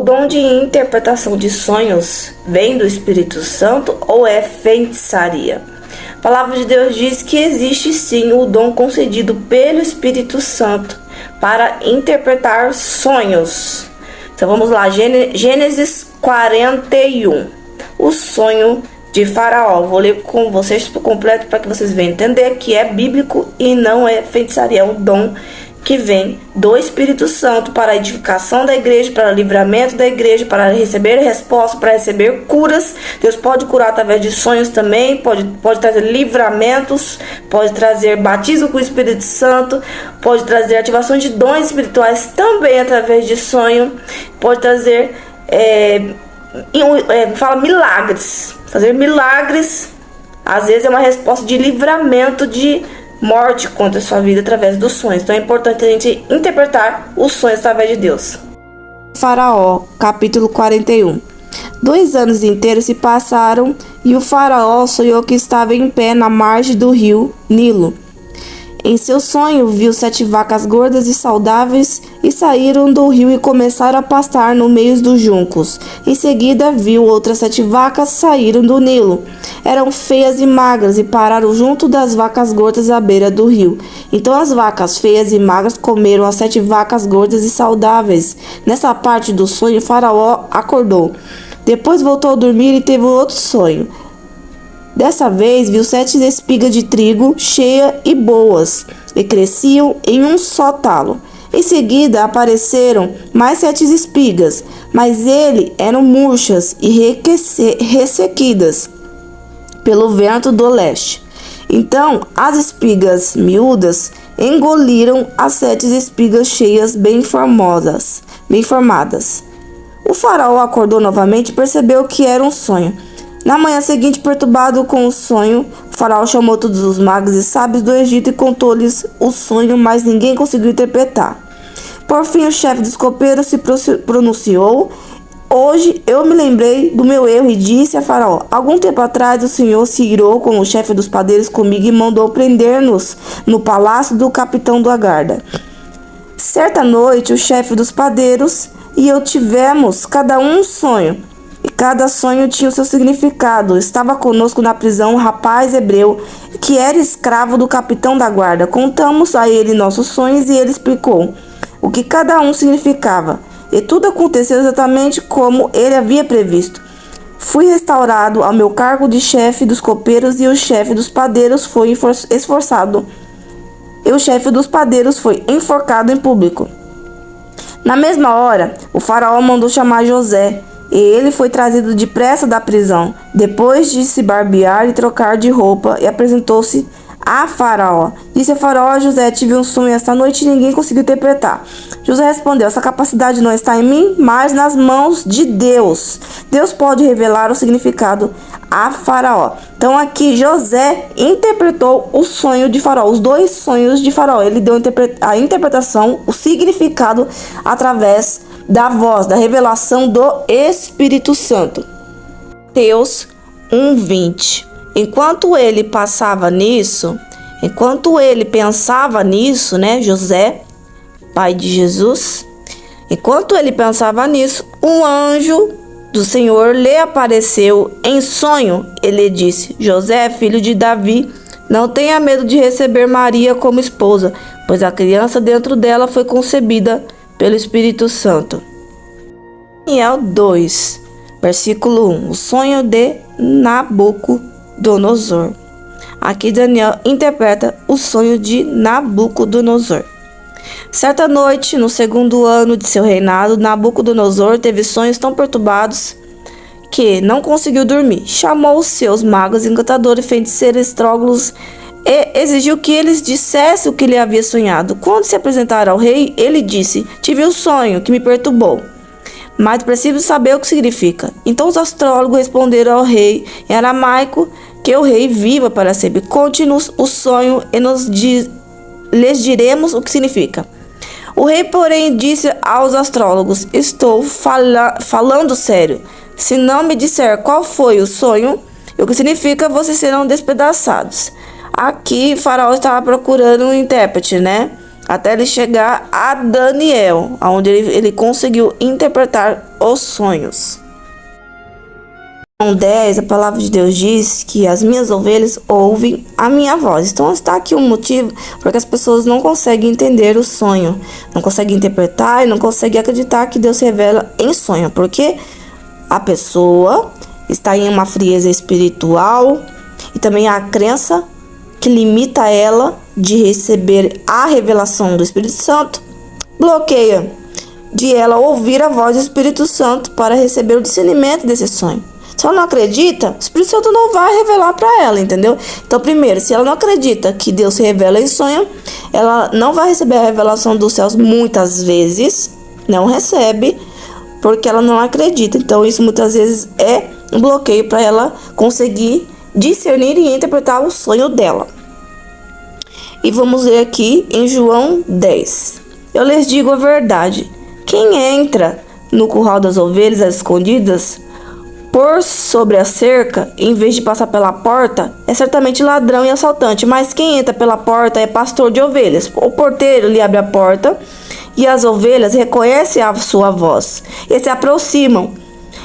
dom de interpretação de sonhos vem do Espírito Santo ou é feitiçaria? A palavra de Deus diz que existe sim o dom concedido pelo Espírito Santo para interpretar sonhos. Então vamos lá, Gênesis 41, o sonho de Faraó. Vou ler com vocês por completo para que vocês venham entender que é bíblico e não é feitiçaria, é um dom que vem do Espírito Santo para a edificação da igreja, para o livramento da igreja, para receber resposta, para receber curas. Deus pode curar através de sonhos também, pode trazer livramentos, pode trazer batismo com o Espírito Santo, pode trazer ativação de dons espirituais também através de sonho, pode trazer milagres, fazer milagres. Às vezes é uma resposta de livramento de morte contra a sua vida através dos sonhos. Então é importante a gente interpretar os sonhos através de Deus. Faraó, capítulo 41. 2 anos inteiros se passaram e o faraó sonhou que estava em pé na margem do rio Nilo. Em seu sonho, viu 7 vacas gordas e saudáveis e saíram do rio e começaram a pastar no meio dos juncos. Em seguida, viu outras 7 vacas saíram do Nilo. Eram feias e magras e pararam junto das vacas gordas à beira do rio. Então as vacas feias e magras comeram as 7 vacas gordas e saudáveis. Nessa parte do sonho, o faraó acordou. Depois voltou a dormir e teve outro sonho. Dessa vez viu 7 espigas de trigo cheias e boas, e cresciam em um só talo. Em seguida apareceram mais 7 espigas, mas eram murchas e ressequidas pelo vento do leste. Então as espigas miúdas engoliram as 7 espigas cheias bem formadas. O faraó acordou novamente e percebeu que era um sonho. Na manhã seguinte, perturbado com o sonho, o faraó chamou todos os magos e sábios do Egito e contou-lhes o sonho, mas ninguém conseguiu interpretar. Por fim, o chefe dos copeiros se pronunciou: hoje eu me lembrei do meu erro e disse a faraó: algum tempo atrás o senhor se irou com o chefe dos padeiros comigo e mandou prender-nos no palácio do capitão da guarda. Certa noite, o chefe dos padeiros e eu tivemos cada um sonho. E cada sonho tinha o seu significado. Estava conosco na prisão um rapaz hebreu que era escravo do capitão da guarda. Contamos a ele nossos sonhos e ele explicou o que cada um significava. E tudo aconteceu exatamente como ele havia previsto. Fui restaurado ao meu cargo de chefe dos copeiros e o chefe dos padeiros foi esforçado. E o chefe dos padeiros foi enforcado em público. Na mesma hora, o faraó mandou chamar José. E ele foi trazido depressa da prisão, depois de se barbear e trocar de roupa, e apresentou-se a Faraó. Disse a Faraó: José, tive um sonho esta noite e ninguém conseguiu interpretar. José respondeu: essa capacidade não está em mim, mas nas mãos de Deus. Deus pode revelar o significado a Faraó. Então aqui José interpretou o sonho de Faraó, os 2 sonhos de Faraó. Ele deu a interpretação, o significado através da voz, da revelação do Espírito Santo. Mateus 1:20. Enquanto ele pensava nisso, José, pai de Jesus, enquanto ele pensava nisso, um anjo do Senhor lhe apareceu em sonho. Ele disse: José, filho de Davi, não tenha medo de receber Maria como esposa, pois a criança dentro dela foi concebida pelo Espírito Santo. Daniel 2, versículo 1. O sonho de Nabucodonosor. Aqui Daniel interpreta o sonho de Nabucodonosor. Certa noite, no 2º ano de seu reinado, Nabucodonosor teve sonhos tão perturbados que não conseguiu dormir. Chamou os seus magos, encantadores, feiticeiros, astrólogos e exigiu que eles dissessem o que ele havia sonhado. Quando se apresentaram ao rei, ele disse: tive um sonho que me perturbou, mas preciso saber o que significa. Então os astrólogos responderam ao rei em aramaico que o rei viva para sempre. Conte-nos o sonho e lhes diremos o que significa. O rei, porém, disse aos astrólogos: estou falando sério. Se não me disser qual foi o sonho e o que significa, vocês serão despedaçados. Aqui, Faraó estava procurando um intérprete, até ele chegar a Daniel, onde ele conseguiu interpretar os sonhos. Em 10, a palavra de Deus diz que as minhas ovelhas ouvem a minha voz. Então está aqui um motivo porque as pessoas não conseguem entender o sonho, não conseguem interpretar e não conseguem acreditar que Deus se revela em sonho, porque a pessoa está em uma frieza espiritual e também a crença que limita ela de receber a revelação do Espírito Santo, bloqueia de ela ouvir a voz do Espírito Santo para receber o discernimento desse sonho. Se ela não acredita, o Espírito Santo não vai revelar para ela, entendeu? Então, primeiro, se ela não acredita que Deus se revela em sonho, ela não vai receber a revelação dos céus muitas vezes, não recebe, porque ela não acredita. Então, isso muitas vezes é um bloqueio para ela conseguir discernir e interpretar o sonho dela. E vamos ler aqui em João 10. Eu lhes digo a verdade: quem entra no curral das ovelhas escondidas por sobre a cerca, em vez de passar pela porta, é certamente ladrão e assaltante. Mas quem entra pela porta é pastor de ovelhas. O porteiro lhe abre a porta e as ovelhas reconhecem a sua voz e se aproximam.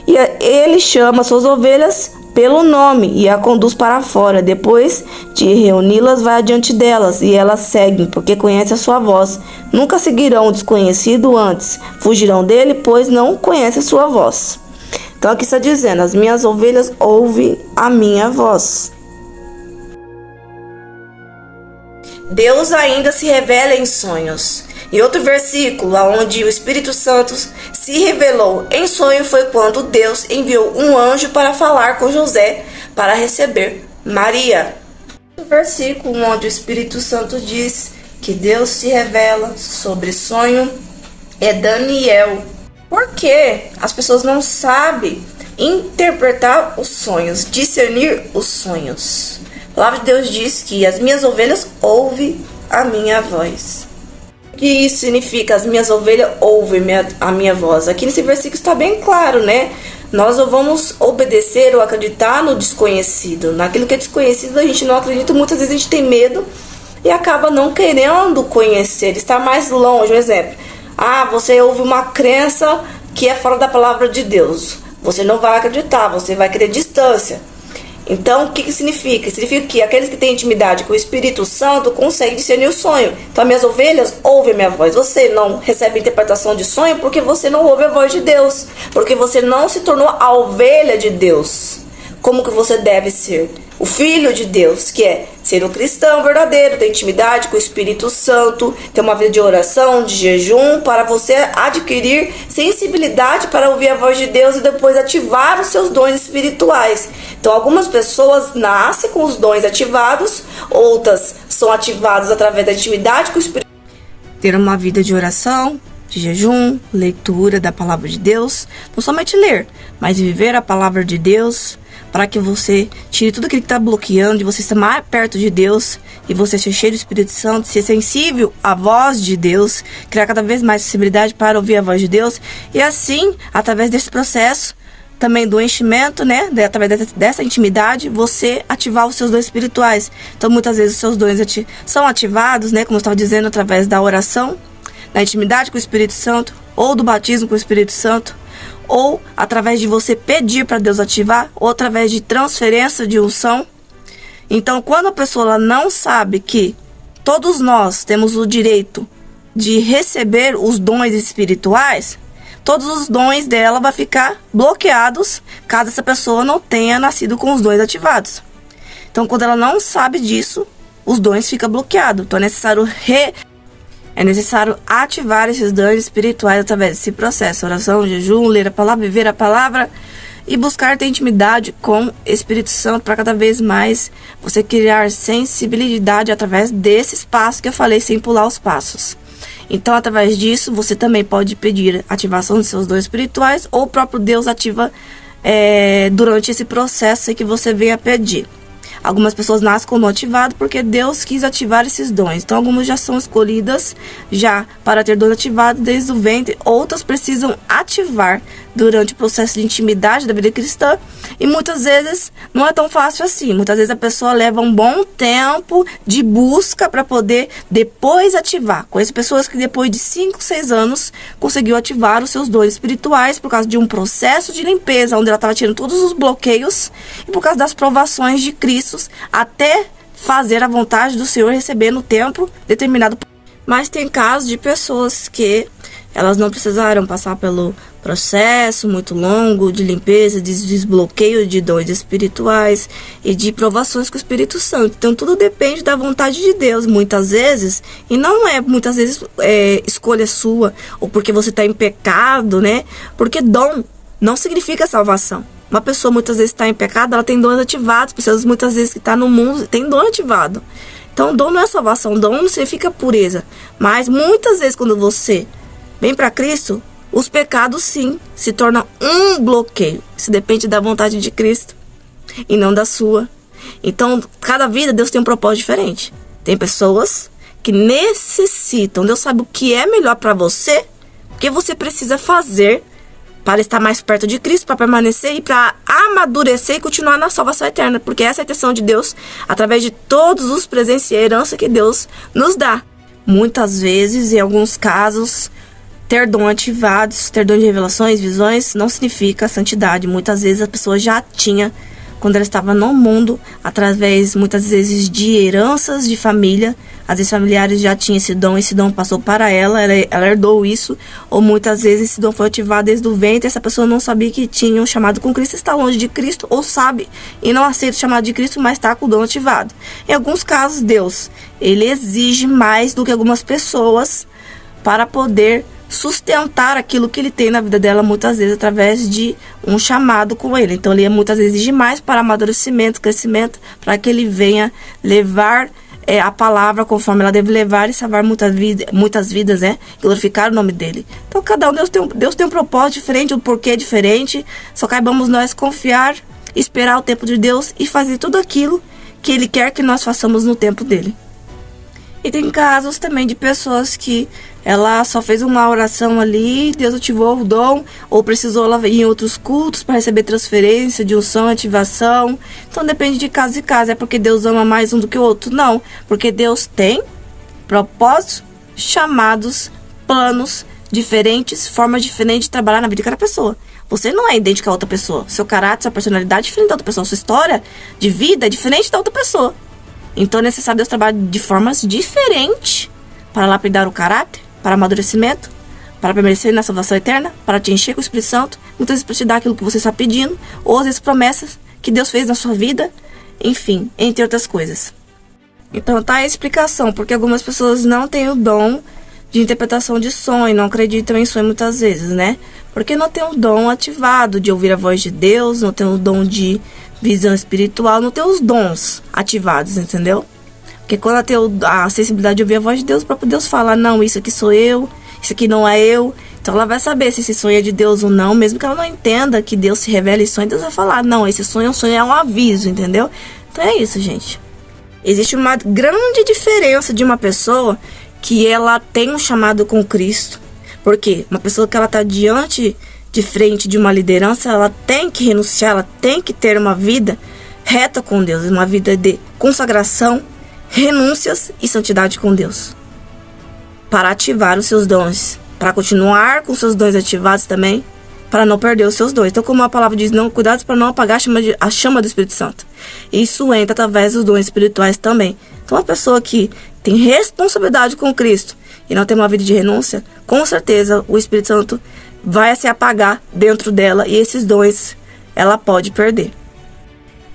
E ele chama suas ovelhas pelo nome e a conduz para fora. Depois de reuni-las, vai adiante delas e elas seguem, porque conhecem a sua voz. Nunca seguirão o desconhecido antes. Fugirão dele, pois não conhecem a sua voz. Então aqui está dizendo: as minhas ovelhas ouvem a minha voz. Deus ainda se revela em sonhos. E outro versículo onde o Espírito Santo se revelou em sonho foi quando Deus enviou um anjo para falar com José para receber Maria. O versículo onde o Espírito Santo diz que Deus se revela sobre sonho é Daniel. Porque as pessoas não sabem interpretar os sonhos, discernir os sonhos. A palavra de Deus diz que as minhas ovelhas ouvem a minha voz. O que isso significa? As minhas ovelhas ouvem a minha voz. Aqui nesse versículo está bem claro, né? Nós não vamos obedecer ou acreditar no desconhecido. Naquilo que é desconhecido a gente não acredita. Muitas vezes a gente tem medo e acaba não querendo conhecer, estar mais longe. Um exemplo: você ouve uma crença que é fora da palavra de Deus. Você não vai acreditar, você vai querer distância. Então, o que significa? Significa que aqueles que têm intimidade com o Espírito Santo conseguem discernir o sonho. Então, as minhas ovelhas ouvem a minha voz. Você não recebe interpretação de sonho porque você não ouve a voz de Deus. Porque você não se tornou a ovelha de Deus. Como que você deve ser? O filho de Deus, que é ser um cristão verdadeiro, ter intimidade com o Espírito Santo, ter uma vida de oração, de jejum, para você adquirir sensibilidade para ouvir a voz de Deus e depois ativar os seus dons espirituais. Então, algumas pessoas nascem com os dons ativados, outras são ativadas através da intimidade com o Espírito Santo. Ter uma vida de oração, de jejum, leitura da palavra de Deus, não somente ler, mas viver a palavra de Deus, para que você tire tudo aquilo que está bloqueando, de você estar mais perto de Deus e você ser cheio do Espírito Santo, ser sensível à voz de Deus, criar cada vez mais sensibilidade para ouvir a voz de Deus e assim, através desse processo, também do enchimento, né, através dessa intimidade, você ativar os seus dons espirituais. Então, muitas vezes os seus dons são ativados, né, como eu estava dizendo, através da oração, da intimidade com o Espírito Santo, ou do batismo com o Espírito Santo, ou através de você pedir para Deus ativar, ou através de transferência de unção. Então, quando a pessoa ela não sabe que todos nós temos o direito de receber os dons espirituais, todos os dons dela vão ficar bloqueados caso essa pessoa não tenha nascido com os dons ativados. Então, quando ela não sabe disso, os dons ficam bloqueados. Então, é necessário ativar esses dons espirituais através desse processo. Oração, jejum, ler a palavra, viver a palavra e buscar ter intimidade com o Espírito Santo para cada vez mais você criar sensibilidade através desses passos que eu falei, sem pular os passos. Então, através disso, você também pode pedir ativação dos seus dons espirituais ou o próprio Deus ativa durante esse processo que você venha pedir. Algumas pessoas nascem com o dom ativado porque Deus quis ativar esses dons. Então, algumas já são escolhidas já para ter dom ativado desde o ventre. Outras precisam ativar durante o processo de intimidade da vida cristã. E muitas vezes não é tão fácil assim. Muitas vezes a pessoa leva um bom tempo de busca para poder depois ativar. Conheço pessoas que depois de 5, 6 anos conseguiu ativar os seus dons espirituais por causa de um processo de limpeza, onde ela estava tirando todos os bloqueios e por causa das provações de Cristo, até fazer a vontade do Senhor, receber no tempo determinado. Mas tem casos de pessoas que elas não precisaram passar pelo processo muito longo de limpeza, de desbloqueio de dons espirituais e de provações com o Espírito Santo. Então tudo depende da vontade de Deus, muitas vezes, e não é muitas vezes escolha sua, ou porque você está em pecado, né? Porque dom não significa salvação. Uma pessoa muitas vezes está em pecado, ela tem dons ativados. Pessoas muitas vezes que estão no mundo tem dom ativado. Então dom não é salvação, dom não significa pureza. Mas muitas vezes quando você vem para Cristo, os pecados sim se tornam um bloqueio. Isso depende da vontade de Cristo e não da sua. Então, cada vida Deus tem um propósito diferente. Tem pessoas que necessitam, Deus sabe o que é melhor para você, o que você precisa fazer para estar mais perto de Cristo, para permanecer e para amadurecer e continuar na salvação eterna. Porque essa é a intenção de Deus, através de todos os presentes e a herança que Deus nos dá. Muitas vezes, em alguns casos, ter dom ativados, ter dom de revelações, visões, não significa santidade. Muitas vezes a pessoa já tinha, quando ela estava no mundo, através, muitas vezes, de heranças de família. Às vezes familiares já tinham esse dom passou para ela herdou isso. Ou muitas vezes esse dom foi ativado desde o ventre, essa pessoa não sabia que tinha um chamado com Cristo, está longe de Cristo, ou sabe e não aceita o chamado de Cristo, mas está com o dom ativado. Em alguns casos, Deus, ele exige mais do que algumas pessoas para poder sustentar aquilo que ele tem na vida dela, muitas vezes através de um chamado com ele. Então ele muitas vezes exige mais para amadurecimento, crescimento, para que ele venha levar a palavra conforme ela deve levar e salvar muitas vidas, glorificar o nome dele. Então cada um, Deus tem um propósito diferente, um porquê diferente. Só caibamos nós confiar, esperar o tempo de Deus e fazer tudo aquilo que ele quer que nós façamos no tempo dele. E tem casos também de pessoas que ela só fez uma oração ali, Deus ativou o dom, ou precisou ela ir em outros cultos para receber transferência de unção, ativação. Então depende de caso e caso. É porque Deus ama mais um do que o outro? Não. Porque Deus tem propósitos, chamados, planos diferentes, formas diferentes de trabalhar na vida de cada pessoa. Você não é idêntico a outra pessoa. Seu caráter, sua personalidade é diferente da outra pessoa. Sua história de vida é diferente da outra pessoa. Então é necessário Deus trabalhar de formas diferentes para lapidar o caráter, para amadurecimento, para permanecer na salvação eterna, para te encher com o Espírito Santo, muitas vezes para te dar aquilo que você está pedindo, ou às vezes promessas que Deus fez na sua vida, enfim, entre outras coisas. Então tá a explicação, porque algumas pessoas não têm o dom de interpretação de sonho, não acreditam em sonho muitas vezes, né? Porque não tem o dom ativado de ouvir a voz de Deus, não tem o dom de visão espiritual, não tem os dons ativados, entendeu? Porque quando ela tem a sensibilidade de ouvir a voz de Deus, o próprio Deus fala, não, isso aqui sou eu, isso aqui não é eu. Então ela vai saber se esse sonho é de Deus ou não, mesmo que ela não entenda que Deus se revela em sonho, Deus vai falar, não, esse sonho é um aviso, entendeu? Então é isso, gente. Existe uma grande diferença de uma pessoa que ela tem um chamado com Cristo. Porque uma pessoa que ela está de frente de uma liderança, ela tem que renunciar, ela tem que ter uma vida reta com Deus, uma vida de consagração, renúncias e santidade com Deus, para ativar os seus dons, para continuar com os seus dons ativados também, para não perder os seus dons. Então, como a palavra diz, não, cuidado para não apagar a chama do Espírito Santo. Isso entra através dos dons espirituais também. Então, uma pessoa que tem responsabilidade com Cristo e não tem uma vida de renúncia, com certeza o Espírito Santo vai se apagar dentro dela e esses dons ela pode perder.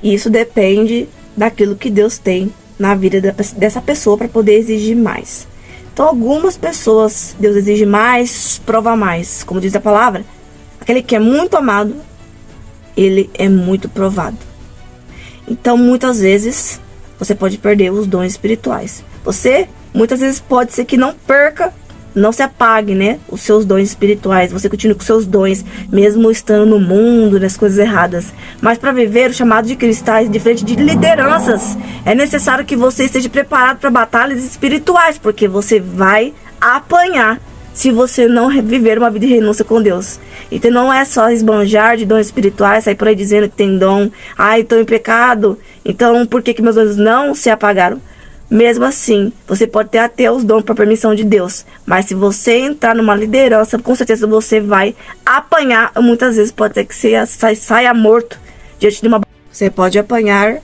E isso depende daquilo que Deus tem na vida dessa pessoa para poder exigir mais. Então, algumas pessoas, Deus exige mais, prova mais. Como diz a palavra, aquele que é muito amado, ele é muito provado. Então, muitas vezes, você pode perder os dons espirituais. Você, muitas vezes, pode ser que não perca Não se apague, né? Os seus dons espirituais. Você continue com seus dons, mesmo estando no mundo, nas coisas erradas. Mas para viver o chamado de cristais de frente de lideranças, é necessário que você esteja preparado para batalhas espirituais, porque você vai apanhar se você não viver uma vida de renúncia com Deus. Então não é só esbanjar de dons espirituais, sair por aí dizendo que tem dom. Ai, estou em pecado, então por que meus dons não se apagaram? Mesmo assim, você pode ter até os dons para permissão de Deus. Mas se você entrar numa liderança, com certeza você vai apanhar. Muitas vezes pode ser que você saia morto diante de uma... Você pode apanhar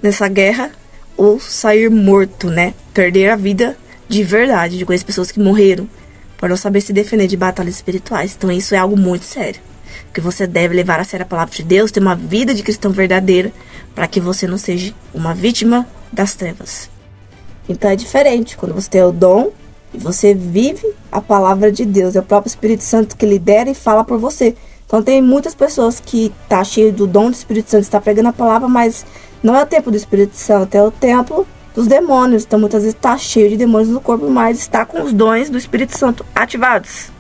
nessa guerra ou sair morto, né? Perder a vida de verdade. De conhecer pessoas que morreram por não saber se defender de batalhas espirituais. Então isso é algo muito sério. Que você deve levar a sério a palavra de Deus, ter uma vida de cristão verdadeira, para que você não seja uma vítima das trevas. Então é diferente quando você tem o dom e você vive a palavra de Deus. É o próprio Espírito Santo que lidera e fala por você. Então tem muitas pessoas que tá cheio do dom do Espírito Santo, está pregando a palavra, mas não é o tempo do Espírito Santo, é o tempo dos demônios. Então muitas vezes está cheio de demônios no corpo, mas está com os dons do Espírito Santo ativados.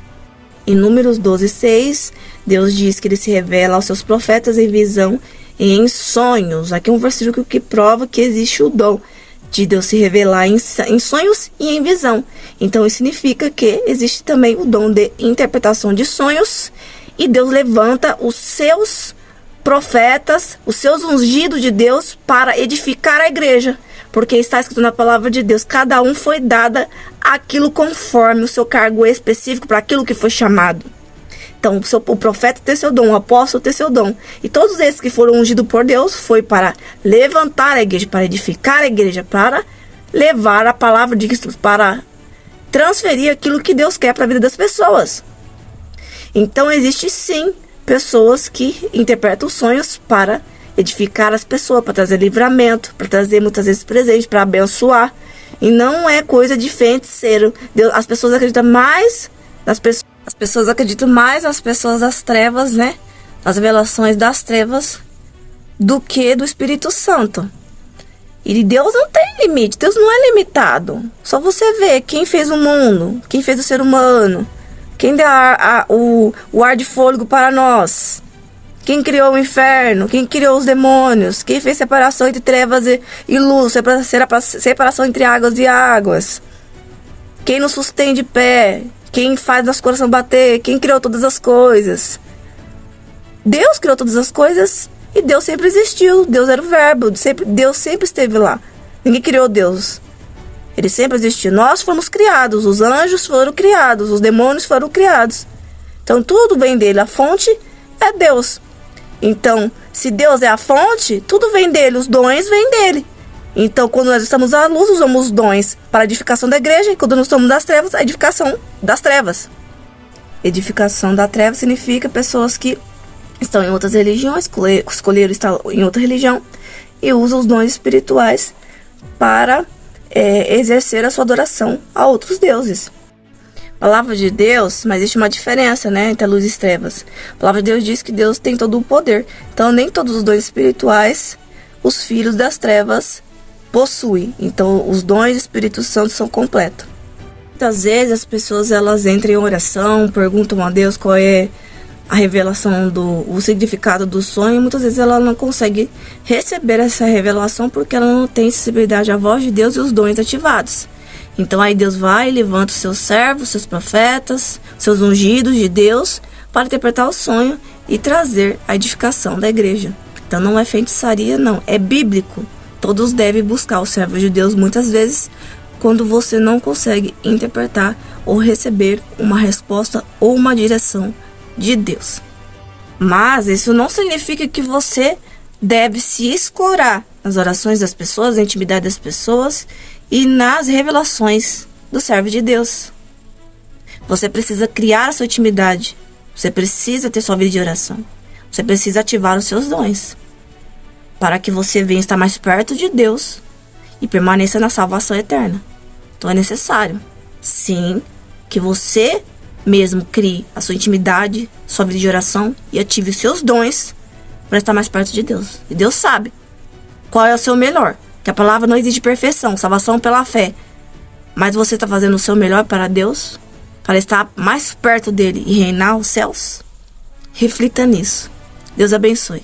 Em Números 12:6, Deus diz que ele se revela aos seus profetas em visão e em sonhos. Aqui é um versículo que prova que existe o dom de Deus se revelar em sonhos e em visão. Então isso significa que existe também o dom de interpretação de sonhos, e Deus levanta os seus profetas, os seus ungidos de Deus para edificar a igreja, porque está escrito na palavra de Deus, cada um foi dada aquilo conforme o seu cargo específico para aquilo que foi chamado. Então o profeta tem seu dom, o apóstolo tem seu dom. E todos esses que foram ungidos por Deus foi para levantar a igreja, para edificar a igreja, para levar a palavra de Cristo, para transferir aquilo que Deus quer para a vida das pessoas. Então existe sim pessoas que interpretam sonhos para edificar as pessoas, para trazer livramento, para trazer muitas vezes presente, para abençoar. E não é coisa de feiticeiro. As pessoas acreditam mais nas pessoas. As pessoas acreditam mais nas pessoas das trevas, né? Nas revelações das trevas, do que do Espírito Santo. E Deus não tem limite, Deus não é limitado. Só você vê quem fez o mundo, quem fez o ser humano, quem deu o ar de fôlego para nós, quem criou o inferno, quem criou os demônios, quem fez separação entre trevas e luz, separação entre águas e águas, quem nos sustém de pé, quem faz nosso coração bater, quem criou todas as coisas. Deus criou todas as coisas e Deus sempre existiu. Deus era o verbo, Deus sempre esteve lá. Ninguém criou Deus. Ele sempre existiu. Nós fomos criados, os anjos foram criados, os demônios foram criados. Então tudo vem dele, a fonte é Deus. Então, se Deus é a fonte, tudo vem dele, os dons vêm dele. Então, quando nós estamos à luz, usamos os dons para a edificação da igreja. E quando nós estamos das trevas, a edificação das trevas. Edificação da treva significa pessoas que estão em outras religiões, escolheram estar em outra religião e usam os dons espirituais para exercer a sua adoração a outros deuses. Palavra de Deus, mas existe uma diferença, né, entre a luz e as trevas. A palavra de Deus diz que Deus tem todo o poder. Então, nem todos os dons espirituais os filhos das trevas possuem. Então, os dons do Espírito Santo são completos. Muitas vezes as pessoas elas entram em oração, perguntam a Deus qual é a revelação o significado do sonho. Muitas vezes ela não consegue receber essa revelação porque ela não tem sensibilidade à voz de Deus e os dons ativados. Então aí Deus vai e levanta os seus servos, seus profetas, seus ungidos de Deus para interpretar o sonho e trazer a edificação da igreja. Então não é feitiçaria, não, é bíblico. Todos devem buscar os servos de Deus muitas vezes quando você não consegue interpretar ou receber uma resposta ou uma direção de Deus. Mas isso não significa que você deve se escorar nas orações das pessoas, na intimidade das pessoas e nas revelações do servo de Deus. Você precisa criar a sua intimidade. Você precisa ter sua vida de oração. Você precisa ativar os seus dons para que você venha estar mais perto de Deus e permaneça na salvação eterna. Então é necessário, sim, que você mesmo crie a sua intimidade, sua vida de oração e ative os seus dons para estar mais perto de Deus. E Deus sabe qual é o seu melhor. Que a palavra não exige perfeição, salvação pela fé. Mas você está fazendo o seu melhor para Deus? para estar mais perto dele e reinar os céus? Reflita nisso. Deus abençoe.